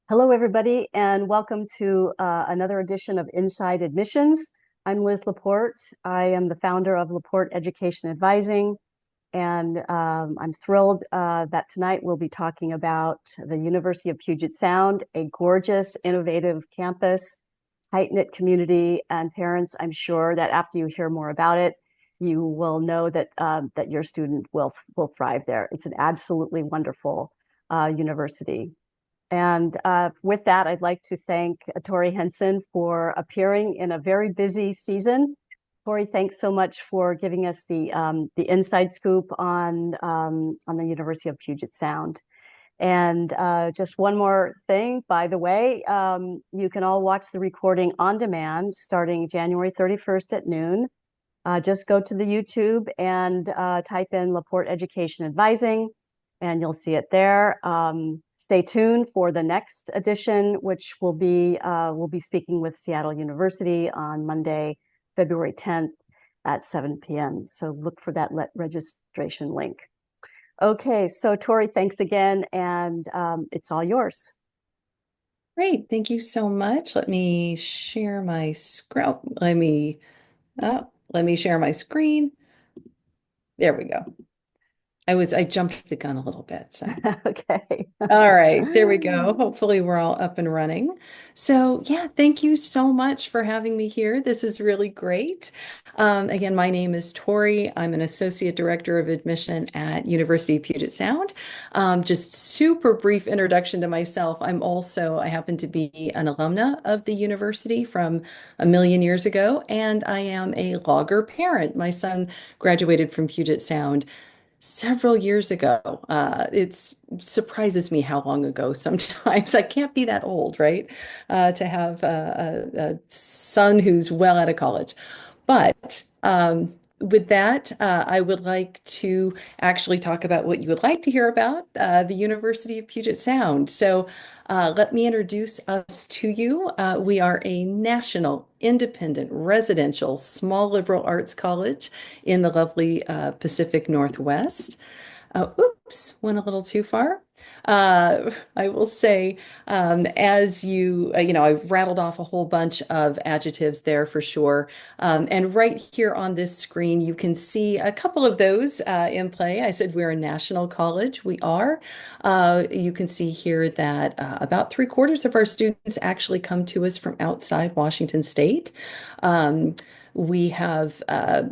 Hello, everybody, and welcome to another edition of Inside Admissions. I'm Liz La Porte. I am the founder of La Porte Education Advising, and I'm thrilled that tonight we'll be talking about the University of Puget Sound, a gorgeous, innovative campus, tight-knit community, and parents, I'm sure that after you hear more about it, you will know that that your student will thrive there. It's an absolutely wonderful university. And with that, I'd like to thank Torri Henson for appearing in a very busy season. Torri, thanks so much for giving us the inside scoop on the University of Puget Sound. And just one more thing, by the way, you can all watch the recording on demand starting January 31st at noon. Just go to the YouTube and type in La Porte Education Advising, and you'll see it there. Stay tuned for the next edition, which will be we'll be speaking with Seattle University on Monday, February 10th at 7 p.m. So look for that registration link. Okay, so Torri, thanks again, and it's all yours. Great, thank you so much. Let me share my screen. Let me share my screen. There we go. I jumped the gun a little bit, so. Okay. All right, there we go. Hopefully we're all up and running. So yeah, thank you so much for having me here. This is really great. Again, my name is Torri. I'm an Associate Director of Admission at University of Puget Sound. Just super brief introduction to myself. I happen to be an alumna of the university from a million years ago, and I am a logger parent. My son graduated from Puget Sound several years ago. It surprises me how long ago sometimes. I can't be that old, right? To have a son who's well out of college. But with that, I would like to actually talk about what you would like to hear about, the University of Puget Sound. So let me introduce us to you. We are a national, independent, residential, small liberal arts college in the lovely Pacific Northwest. Oops, went a little too far. I will say, I've rattled off a whole bunch of adjectives there for sure. And right here on this screen, you can see a couple of those in play. I said we're a national college. We are. You can see here that about 3/4 of our students actually come to us from outside Washington State. We have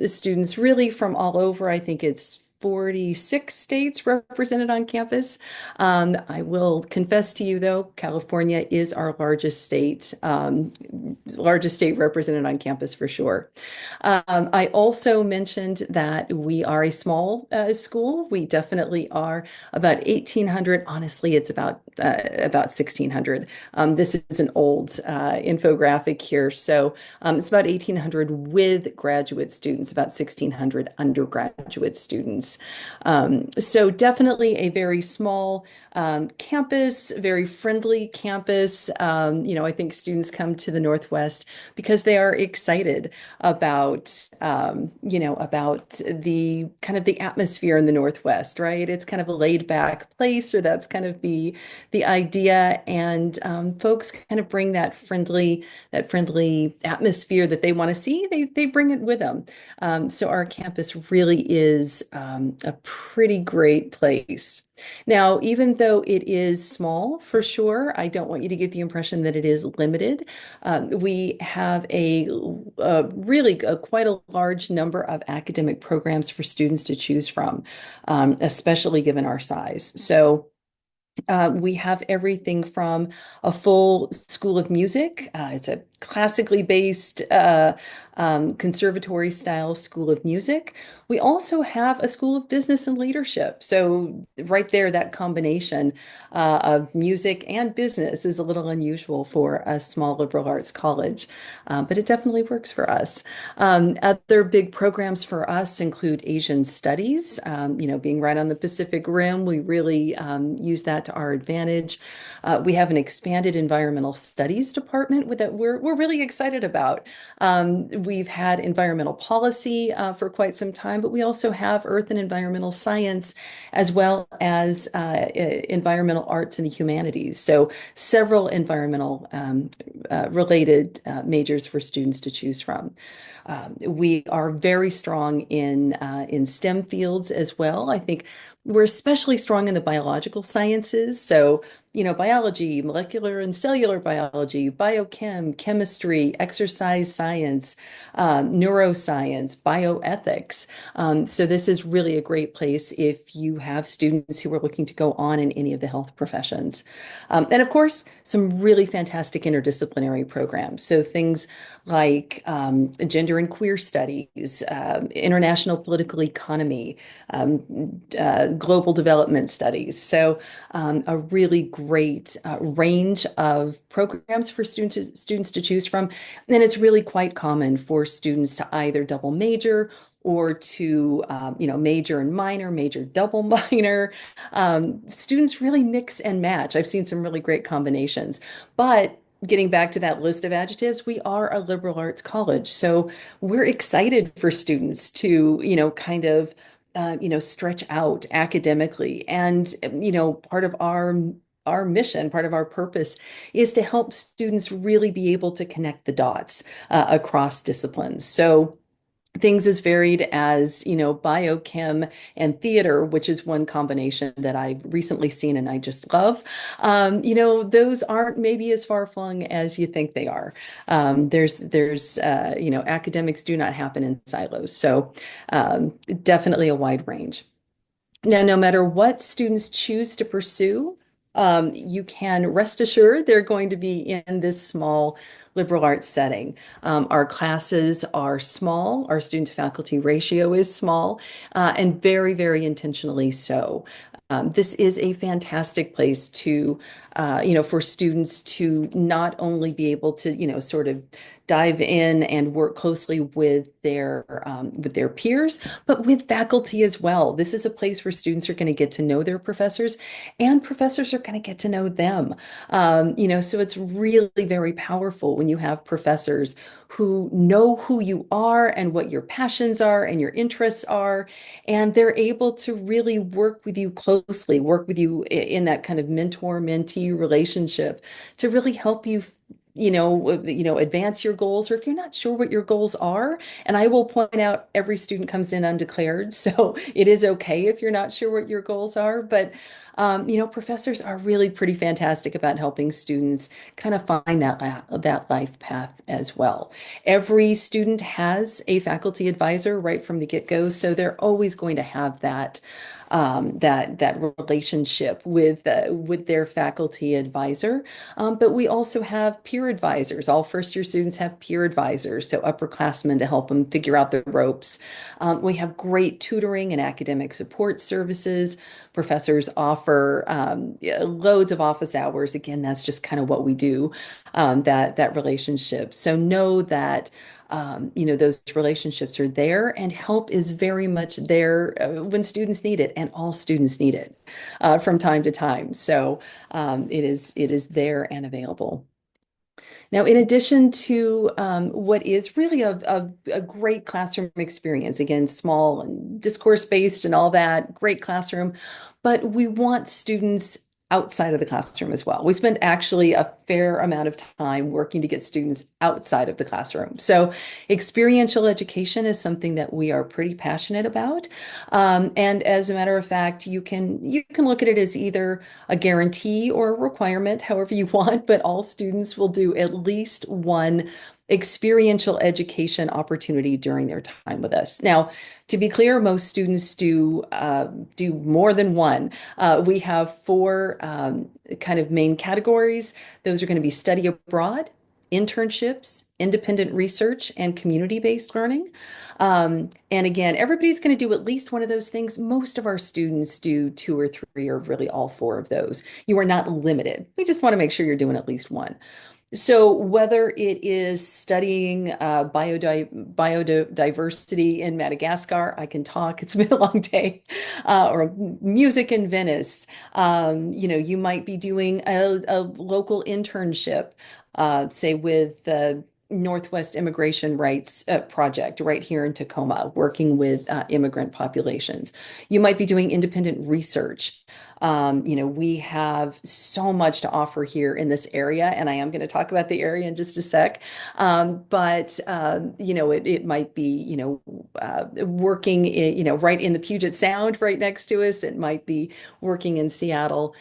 students really from all over. I think it's 46 states represented on campus. I will confess to you, though, California is our largest state represented on campus for sure. I also mentioned that we are a small school. We definitely are about 1,800. Honestly, it's about 1,600. This is an old infographic here. So it's about 1,800 with graduate students, about 1,600 undergraduate students. So definitely a very small campus, very friendly campus. I think students come to the Northwest because they are excited about the kind of the atmosphere in the Northwest, right? It's kind of a laid back place, or that's kind of the idea. And folks kind of bring that friendly atmosphere that they want to see. They bring it with them. So our campus really is a pretty great place. Now, even though it is small for sure, I don't want you to get the impression that it is limited. We have quite a large number of academic programs for students to choose from, especially given our size. So we have everything from a full school of music. It's a classically based conservatory style school of music. We also have a school of business and leadership. So right there, that combination of music and business is a little unusual for a small liberal arts college, but it definitely works for us. Other big programs for us include Asian studies. Being right on the Pacific Rim, we really use that that to our advantage. We have an expanded environmental studies department that we're really excited about. We've had environmental policy for quite some time, but we also have earth and environmental science as well as environmental arts and the humanities. So several environmental related majors for students to choose from. We are very strong in STEM fields as well. I think we're especially strong in the biological sciences. So, biology, molecular and cellular biology, biochem, chemistry, exercise science, neuroscience, bioethics. So this is really a great place if you have students who are looking to go on in any of the health professions. And of course, some really fantastic interdisciplinary programs. So things like gender and queer studies, international political economy, global development studies. So a really great range of programs for students to choose from. And it's really quite common for students to either double major or to major and minor, major double minor. Students really mix and match. I've seen some really great combinations. But getting back to that list of adjectives, we are a liberal arts college. So we're excited for students to, kind of stretch out academically. And, part of our mission, part of our purpose is to help students really be able to connect the dots across disciplines. So things as varied as, biochem and theater, which is one combination that I've recently seen and I just love. Those aren't maybe as far flung as you think they are. Academics do not happen in silos. So definitely a wide range. Now, no matter what students choose to pursue, you can rest assured they're going to be in this small liberal arts setting. Our classes are small, our student to faculty ratio is small, and very, very intentionally so. This is a fantastic place to, for students to not only be able to, sort of dive in and work closely with their peers, but with faculty as well. This is a place where students are going to get to know their professors, and professors are going to get to know them. So it's really very powerful when you have professors who know who you are and what your passions are and your interests are, and they're able to really work with you closely, work with you in that kind of mentor-mentee relationship to really help you advance your goals, or if you're not sure what your goals are. And I will point out every student comes in undeclared, so it is okay if you're not sure what your goals are. But professors are really pretty fantastic about helping students kind of find that life path as well. Every student has a faculty advisor right from the get-go, so they're always going to have that relationship with their faculty advisor. But we also have peer advisors. All first year students have peer advisors, so upperclassmen to help them figure out the ropes. We have great tutoring and academic support services. Professors offer loads of office hours. Again, that's just kind of what we do, that relationship. So know that those relationships are there, and help is very much there when students need it, and all students need it from time to time. So it is there and available. Now, in addition to what is really a great classroom experience, again, small and discourse-based and all that, great classroom, but we want students outside of the classroom as well. We spend actually a fair amount of time working to get students outside of the classroom. So experiential education is something that we are pretty passionate about. And as a matter of fact, you can look at it as either a guarantee or a requirement, however you want, but all students will do at least one experiential education opportunity during their time with us. Now, to be clear, most students do more than one. We have four kind of main categories. Those are going to be study abroad, internships, independent research, and community-based learning. And again, everybody's going to do at least one of those things. Most of our students do two or three, or really all four of those. You are not limited. We just want to make sure you're doing at least one. So whether it is studying biodiversity in Madagascar, I can talk, it's been a long day, or music in Venice, you might be doing a local internship, say with the Northwest Immigration Rights Project right here in Tacoma, working with immigrant populations. You might be doing independent research. We have so much to offer here in this area, and I am going to talk about the area in just a sec. It might be, working in, right in the Puget Sound right next to us. It might be working in Seattle.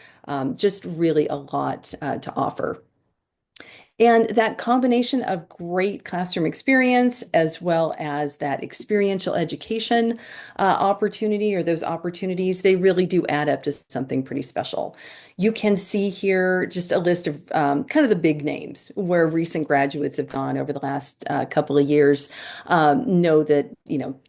Just really a lot to offer. And that combination of great classroom experience as well as that experiential education opportunity or those opportunities, they really do add up to something pretty special. You can see here just a list of kind of the big names where recent graduates have gone over the last couple of years. Know that,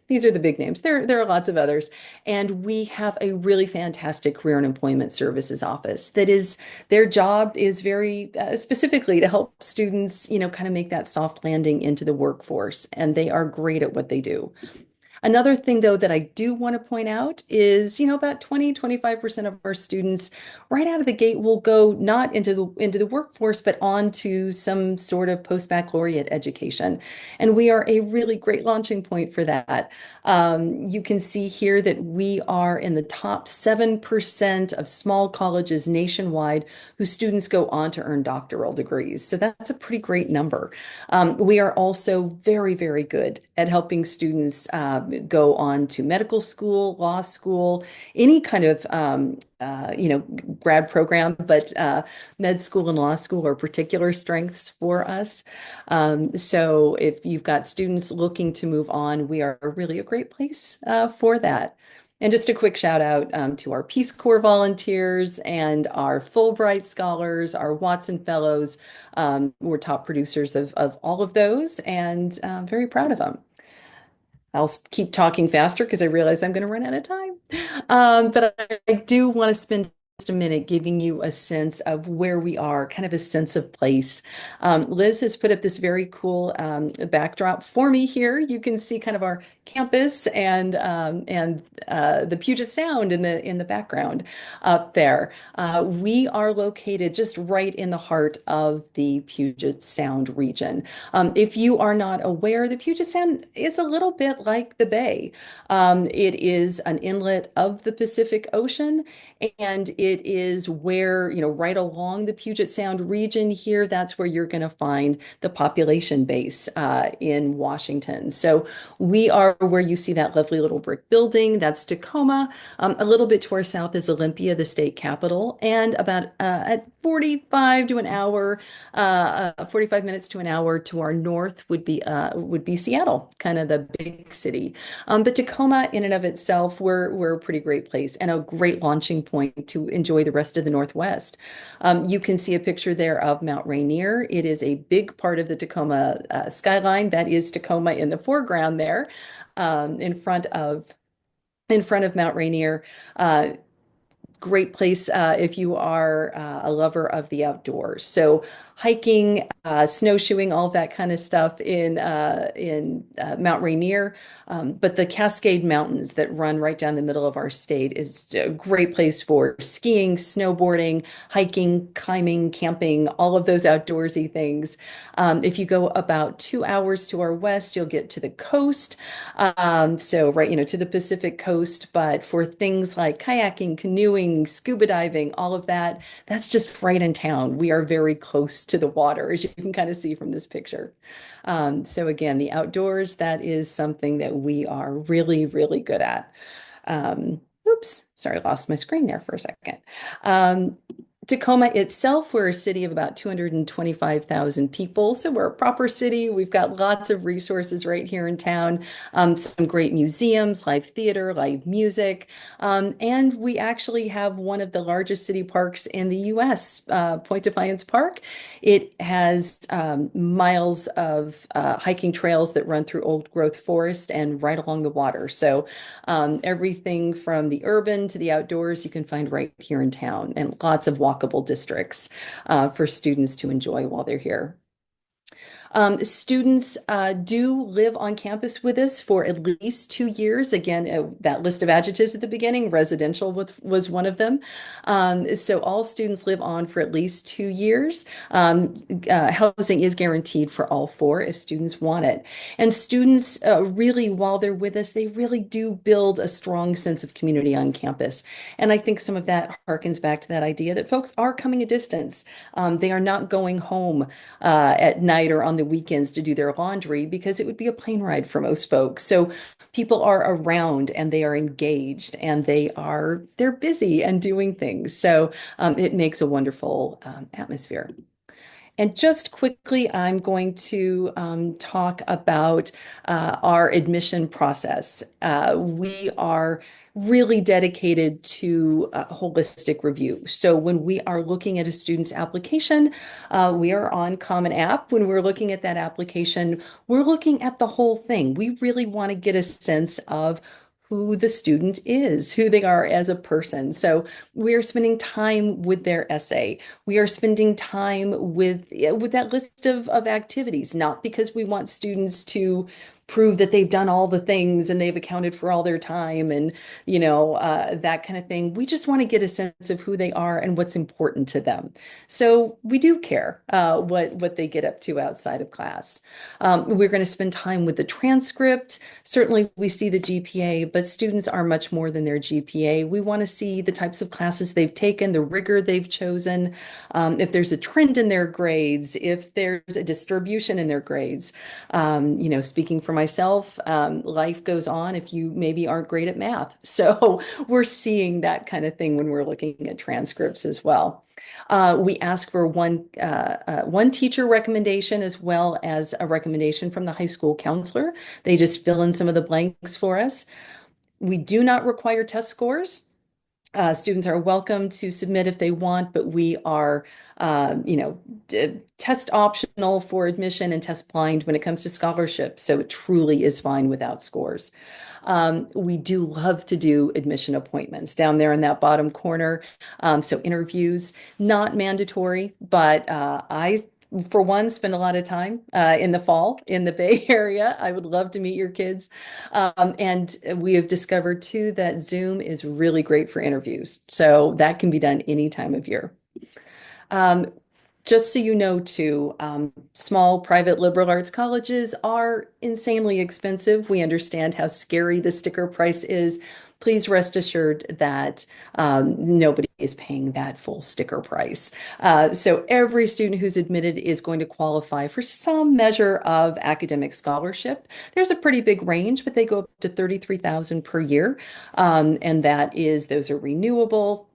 these are the big names. There are lots of others. And we have a really fantastic career and employment services office that is their job is very specifically to help students, kind of make that soft landing into the workforce, and they are great at what they do. Another thing, though, that I do want to point out is, about 25% of our students right out of the gate will go not into the workforce, but on to some sort of post-baccalaureate education. And we are a really great launching point for that. You can see here that we are in the top 7% of small colleges nationwide whose students go on to earn doctoral degrees. So that's a pretty great number. We are also very, very good at helping students go on to medical school, law school, any kind of grad program, but med school and law school are particular strengths for us. So if you've got students looking to move on, we are really a great place for that. And just a quick shout out to our Peace Corps volunteers and our Fulbright scholars, our Watson Fellows. We're top producers of all of those and very proud of them. I'll keep talking faster because I realize I'm going to run out of time. But I do want to spend just a minute giving you a sense of where we are, kind of a sense of place. Liz has put up this very cool backdrop for me here. You can see kind of our campus and the Puget Sound in the background up there. We are located just right in the heart of the Puget Sound region. If you are not aware, the Puget Sound is a little bit like the Bay. It is an inlet of the Pacific Ocean, and it is where, right along the Puget Sound region here, that's where you're going to find the population base in Washington. So we are where you see that lovely little brick building. That's Tacoma. A little bit to our south is Olympia, the state capital, and about at 45 to an hour, 45 minutes to an hour to our north would be Seattle, kind of the big city. But Tacoma, in and of itself, we're a pretty great place and a great launching point to enjoy the rest of the Northwest. You can see a picture there of Mount Rainier. It is a big part of the Tacoma skyline. That is Tacoma in the foreground there, in front of Mount Rainier. Great place if you are a lover of the outdoors. So hiking, snowshoeing, all of that kind of stuff in Mount Rainier. But the Cascade Mountains that run right down the middle of our state is a great place for skiing, snowboarding, hiking, climbing, camping, all of those outdoorsy things. If you go about 2 hours to our west, you'll get to the coast. So right, to the Pacific coast. But for things like kayaking, canoeing, scuba diving, all of that, that's just right in town. We are very close to the water, as you can kind of see from this picture. So again, the outdoors, that is something that we are really, really good at. Oops, sorry, I lost my screen there for a second. Tacoma itself, we're a city of about 225,000 people. So we're a proper city. We've got lots of resources right here in town. Some great museums, live theater, live music. And we actually have one of the largest city parks in the US, Point Defiance Park. It has miles of hiking trails that run through old growth forest and right along the water. So everything from the urban to the outdoors, you can find right here in town, and lots of walking walkable districts for students to enjoy while they're here. Students do live on campus with us for at least 2 years. Again, that list of adjectives at the beginning, residential was one of them. So all students live on for at least 2 years. Housing is guaranteed for all four if students want it. And students really, while they're with us, they really do build a strong sense of community on campus. And I think some of that harkens back to that idea that folks are coming a distance. They are not going home at night or on the weekends to do their laundry because it would be a plane ride for most folks. So people are around and they are engaged and they're busy and doing things. So it makes a wonderful atmosphere. And just quickly, I'm going to talk about our admission process. We are really dedicated to holistic review. So when we are looking at a student's application, we are on Common App. When we're looking at that application, we're looking at the whole thing. We really want to get a sense of who the student is, who they are as a person. So we are spending time with their essay. We are spending time with that list of activities, not because we want students to prove that they've done all the things and they've accounted for all their time and that kind of thing. We just want to get a sense of who they are and what's important to them. So we do care what they get up to outside of class. We're going to spend time with the transcript. Certainly we see the GPA, but students are much more than their GPA. We want to see the types of classes they've taken, the rigor they've chosen, if there's a trend in their grades, if there's a distribution in their grades. Speaking for myself, life goes on if you maybe aren't great at math. So we're seeing that kind of thing when we're looking at transcripts as well. We ask for one teacher recommendation as well as a recommendation from the high school counselor. They just fill in some of the blanks for us. We do not require test scores. Students are welcome to submit if they want, but we are, test optional for admission and test blind when it comes to scholarships. So it truly is fine without scores. We do love to do admission appointments down there in that bottom corner. So interviews, not mandatory, but for one, spend a lot of time in the fall in the Bay Area. I would love to meet your kids. And we have discovered too that Zoom is really great for interviews. So that can be done any time of year. Just so you know, too, small private liberal arts colleges are insanely expensive. We understand how scary the sticker price is. Please rest assured that nobody is paying that full sticker price. So every student who's admitted is going to qualify for some measure of academic scholarship. There's a pretty big range, but they go up to $33,000 per year. And those are renewable,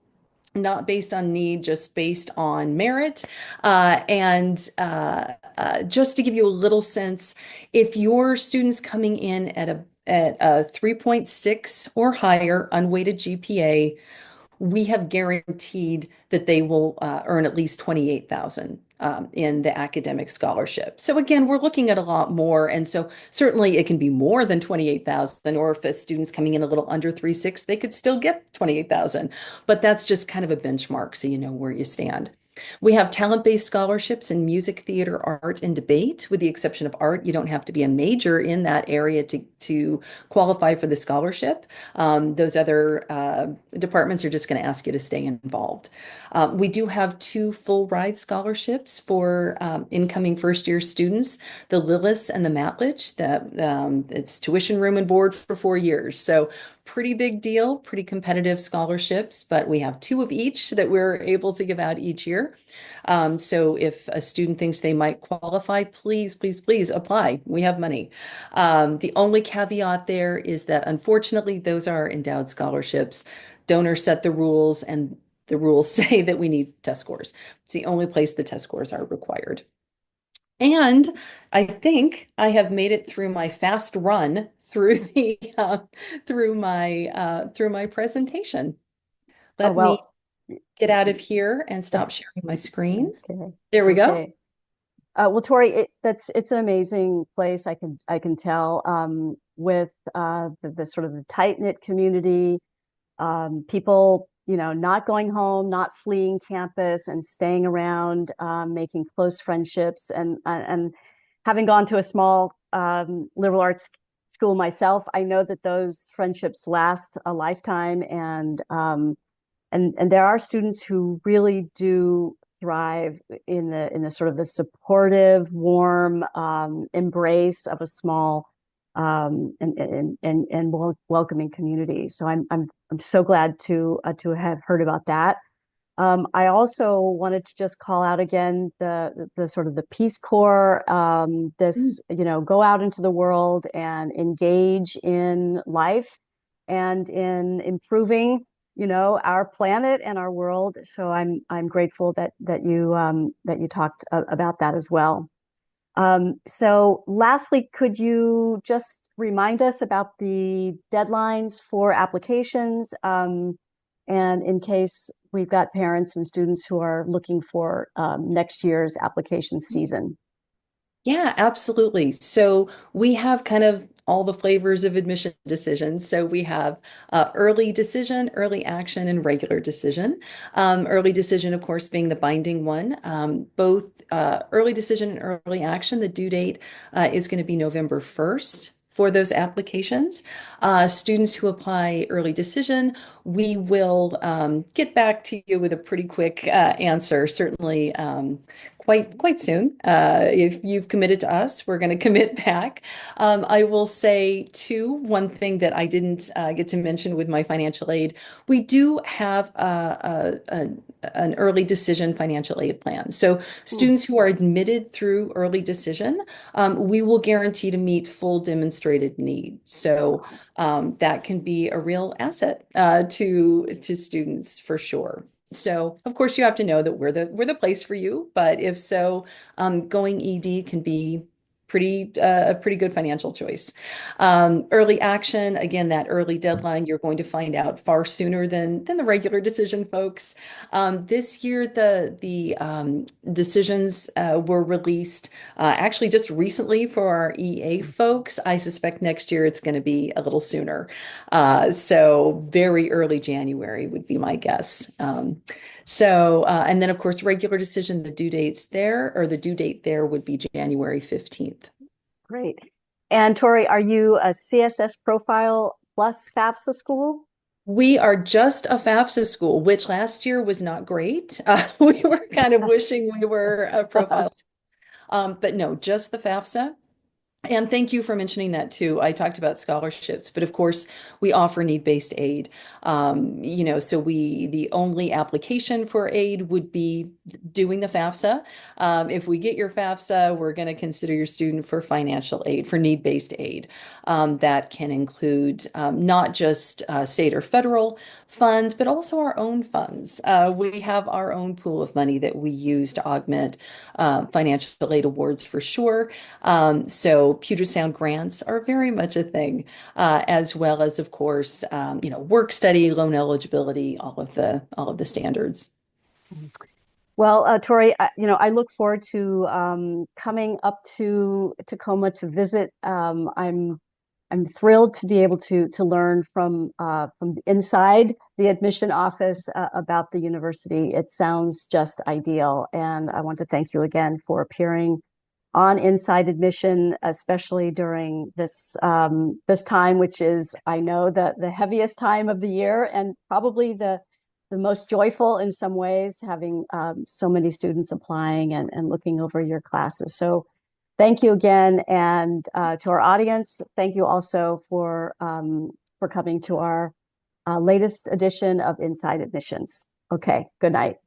not based on need, just based on merit. Just to give you a little sense, if your student's coming in at a 3.6 or higher unweighted GPA, we have guaranteed that they will earn at least 28,000 in the academic scholarship. So again, we're looking at a lot more. And so certainly it can be more than 28,000, or if a student's coming in a little under 3.6, they could still get 28,000. But that's just kind of a benchmark so you know where you stand. We have talent-based scholarships in music, theater, art, and debate. With the exception of art, you don't have to be a major in that area to qualify for the scholarship. Those other departments are just going to ask you to stay involved. We do have 2 full ride scholarships for incoming first-year students, the Lillis and the Matlich. It's tuition, room, and board for 4 years. So pretty big deal, pretty competitive scholarships, but we have 2 of each that we're able to give out each year. So if a student thinks they might qualify, please, please, please apply. We have money. The only caveat there is that unfortunately, those are endowed scholarships. Donors set the rules, and the rules say that we need test scores. It's the only place the test scores are required. And I think I have made it through my fast run through my presentation. Oh, Let me well, get out of here and stop sharing my screen. okay. There we go. Okay. Well, Torri, it's an amazing place. I can tell with the sort of the tight-knit community, people not going home, not fleeing campus, and staying around, making close friendships, and having gone to a small liberal arts school myself, I know that those friendships last a lifetime, and there are students who really do thrive in the sort of the supportive, warm embrace of a small and welcoming community. So I'm so glad to have heard about that. I also wanted to just call out again the sort of the Peace Corps, this, go out into the world and engage in life and in improving, our planet and our world. So I'm grateful that you talked about that as well. So lastly, could you just remind us about the deadlines for applications? And in case we've got parents and students who are looking for next year's application season. Yeah, absolutely. So we have kind of all the flavors of admission decisions. So we have early decision, early action, and regular decision. Early decision, of course, being the binding one. Both early decision and early action, the due date is going to be November 1st. For those applications. Students who apply early decision, we will get back to you with a pretty quick answer, certainly quite soon. If you've committed to us, we're going to commit back. I will say, too, one thing that I didn't get to mention with my financial aid, we do have an early decision financial aid plan. So students who are admitted through early decision, we will guarantee to meet full demonstrated need. So that can be a real asset to students for sure. So of course you have to know that we're the place for you, but if so, going ED can be a pretty good financial choice. Early action, again, that early deadline, you're going to find out far sooner than the regular decision folks. This year, the decisions were released actually just recently for our EA folks. I suspect next year it's going to be a little sooner. So very early January would be my guess. And then of course, regular decision, the due date there would be January 15th. Great. And Torri, are you a CSS profile plus FAFSA school? We are just a FAFSA school, which last year was not great. We were kind of wishing we were a profile school. But no, just the FAFSA. And thank you for mentioning that too. I talked about scholarships, but of course we offer need-based aid. So the only application for aid would be doing the FAFSA. If we get your FAFSA, we're going to consider your student for financial aid, for need-based aid. That can include not just state or federal funds, but also our own funds. We have our own pool of money that we use to augment financial aid awards for sure. So Puget Sound grants are very much a thing, as well as, of course, work study, loan eligibility, all of the standards. Well, Torri, I look forward to coming up to Tacoma to visit. I'm thrilled to be able to learn from inside the admission office about the university. It sounds just ideal, and I want to thank you again for appearing on Inside Admission, especially during this time, which is, I know, the heaviest time of the year and probably the most joyful in some ways, having so many students applying and looking over your classes. So thank you again. And to our audience, thank you also for coming to our latest edition of Inside Admissions. Okay, good night.